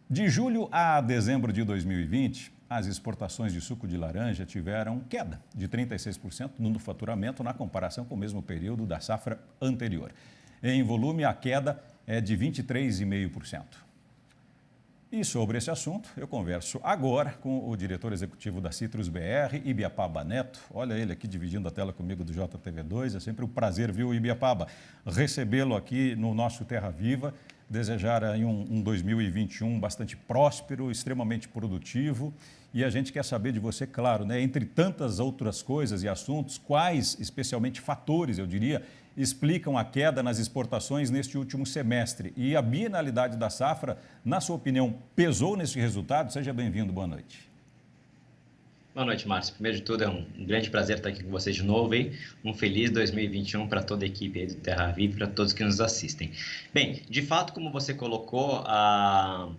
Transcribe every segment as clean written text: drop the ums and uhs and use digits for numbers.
De julho a dezembro de 2020, as exportações de suco de laranja tiveram queda de 36% no faturamento na comparação com o mesmo período da safra anterior. Em volume, a queda é de 23,5%. E sobre esse assunto, eu converso agora com o diretor executivo da Citrus BR, Ibiapaba Neto. Olha ele aqui dividindo a tela comigo do JTV2. É sempre um prazer, viu, Ibiapaba, recebê-lo aqui no nosso Terra Viva. Desejar aí um 2021 bastante próspero, extremamente produtivo. E a gente quer saber de você, claro, né, entre tantas outras coisas e assuntos, quais, especialmente fatores, eu diria, explicam a queda nas exportações neste último semestre. E a bienalidade da safra, na sua opinião, pesou nesse resultado? Seja bem-vindo, boa noite. Boa noite, Márcio. Primeiro de tudo, é um grande prazer estar aqui com vocês de novo. Hein? Um feliz 2021 para toda a equipe aí do Terra Viva e para todos que nos assistem. Bem, de fato, como você colocou, a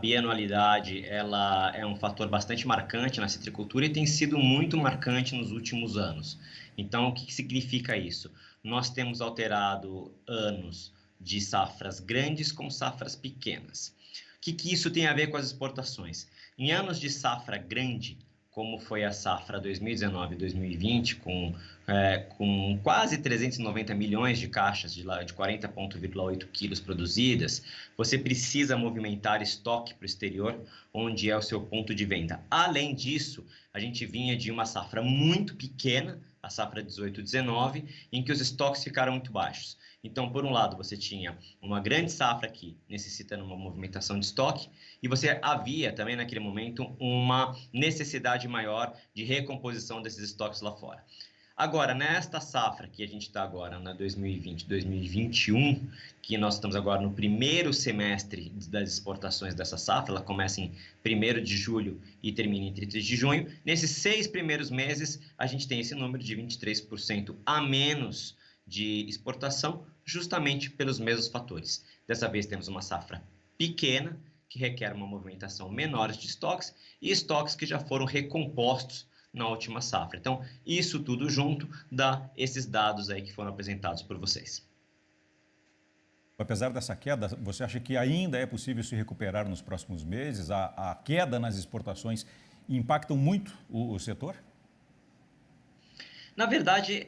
bianualidade ela é um fator bastante marcante na citricultura e tem sido muito marcante nos últimos anos. Então, o que significa isso? Nós temos alterado anos de safras grandes com safras pequenas. O que isso tem a ver com as exportações? Em anos de safra grande, como foi a safra 2019 e 2020, com quase 390 milhões de caixas de 40,8 quilos produzidas, você precisa movimentar estoque para o exterior, onde é o seu ponto de venda. Além disso, a gente vinha de uma safra muito pequena, a safra 18-19, em que os estoques ficaram muito baixos. Então, por um lado, você tinha uma grande safra aqui, necessitando uma movimentação de estoque, e você havia também naquele momento uma necessidade maior de recomposição desses estoques lá fora. Agora, nesta safra que a gente está agora, na 2020, 2021, que nós estamos agora no primeiro semestre das exportações dessa safra, ela começa em 1º de julho e termina em 30 de junho. Nesses 6 primeiros meses, a gente tem esse número de 23% a menos de exportação, justamente pelos mesmos fatores. Dessa vez temos uma safra pequena, que requer uma movimentação menor de estoques, e estoques que já foram recompostos na última safra. Então, isso tudo junto dá esses dados aí que foram apresentados por vocês. Apesar dessa queda, você acha que ainda é possível se recuperar nos próximos meses? A queda nas exportações impacta muito o setor? Na verdade,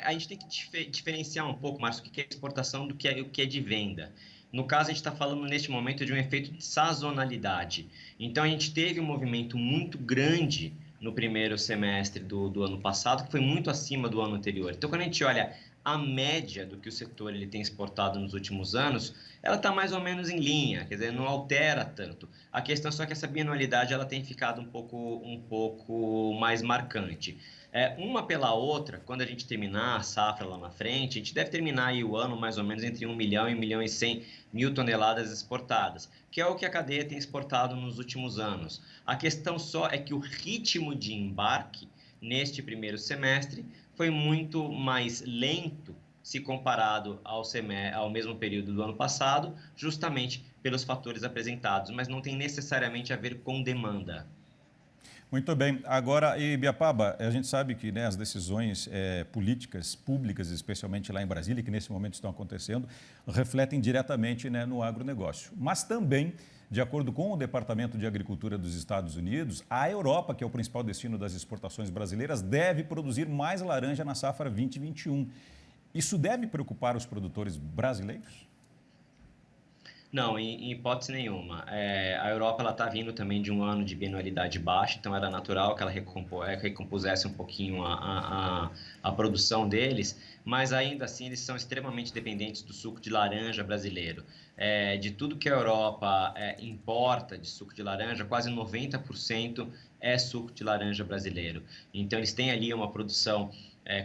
a gente tem que diferenciar um pouco, Márcio, o que é exportação do que é de venda. No caso, a gente está falando neste momento de um efeito de sazonalidade. Então, a gente teve um movimento muito grande no primeiro semestre do ano passado, que foi muito acima do ano anterior. Então, quando a gente olha a média do que o setor ele tem exportado nos últimos anos, ela está mais ou menos em linha, quer dizer, não altera tanto. A questão é só que essa bianualidade ela tem ficado um pouco mais marcante. Uma pela outra, quando a gente terminar a safra lá na frente, a gente deve terminar aí o ano mais ou menos entre 1 milhão e 1 milhão e 100 mil toneladas exportadas, que é o que a cadeia tem exportado nos últimos anos. A questão só é que o ritmo de embarque neste primeiro semestre foi muito mais lento se comparado ao mesmo período do ano passado, justamente pelos fatores apresentados, mas não tem necessariamente a ver com demanda. Muito bem. Agora, Ibiapaba, a gente sabe que, né, as decisões políticas públicas, especialmente lá em Brasília, que nesse momento estão acontecendo, refletem diretamente, né, no agronegócio. Mas também, de acordo com o Departamento de Agricultura dos Estados Unidos, a Europa, que é o principal destino das exportações brasileiras, deve produzir mais laranja na safra 2021. Isso deve preocupar os produtores brasileiros? Não, em hipótese nenhuma. A Europa está vindo também de um ano de bienalidade baixa, então era natural que ela recompusesse um pouquinho a produção deles, mas ainda assim eles são extremamente dependentes do suco de laranja brasileiro. De tudo que a Europa importa de suco de laranja, quase 90% é suco de laranja brasileiro. Então eles têm ali uma produção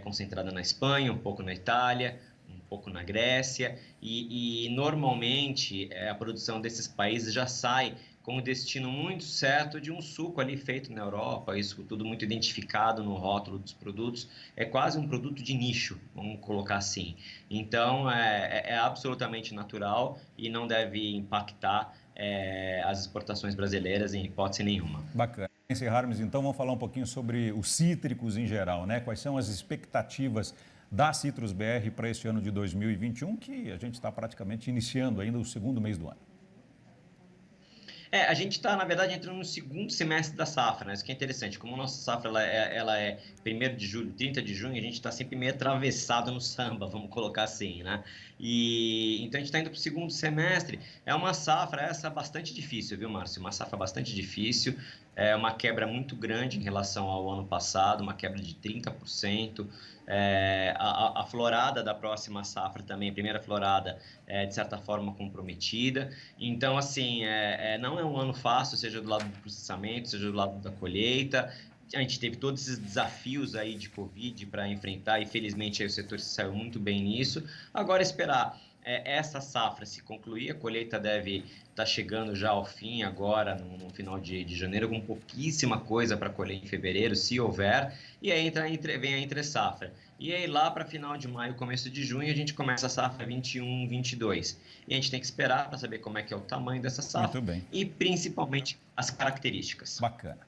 concentrada na Espanha, um pouco na Itália, um pouco na Grécia, e normalmente a produção desses países já sai com o destino muito certo de um suco ali feito na Europa, isso tudo muito identificado no rótulo dos produtos, é quase um produto de nicho, vamos colocar assim. Então, é absolutamente natural e não deve impactar as exportações brasileiras em hipótese nenhuma. Bacana. Encerrarmos, então, vamos falar um pouquinho sobre os cítricos em geral, né? Quais são as expectativas da Citrus BR para este ano de 2021, que a gente está praticamente iniciando ainda o segundo mês do ano. A gente está, na verdade, entrando no segundo semestre da safra, né? Isso que é interessante. Como a nossa safra ela é 1º de julho, 30 de junho, a gente está sempre meio atravessado no samba, vamos colocar assim, né? Então a gente está indo para o segundo semestre. É uma safra essa bastante difícil, viu, Márcio? Uma safra bastante difícil, é uma quebra muito grande em relação ao ano passado, uma quebra de 30%. A florada da próxima safra também, a primeira florada, é de certa forma comprometida. Então, assim, não é um ano fácil, seja do lado do processamento, seja do lado da colheita. A gente teve todos esses desafios aí de Covid para enfrentar e, felizmente, aí o setor se saiu muito bem nisso. Agora, esperar essa safra se concluir, a colheita deve estar chegando já ao fim agora, no final de janeiro, com pouquíssima coisa para colher em fevereiro, se houver, e aí vem a entre-safra. E aí lá para final de maio, começo de junho, a gente começa a safra 21, 22. E a gente tem que esperar para saber como é que é o tamanho dessa safra Muito bem. e principalmente as características. Bacana.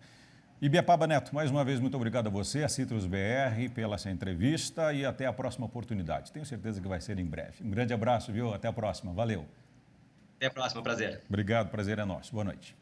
Ibiapaba Neto, mais uma vez, muito obrigado a você, a Citrus BR, pela essa entrevista e até a próxima oportunidade. Tenho certeza que vai ser em breve. Um grande abraço, viu? Até a próxima. Valeu. Até a próxima, prazer. Obrigado, prazer é nosso. Boa noite.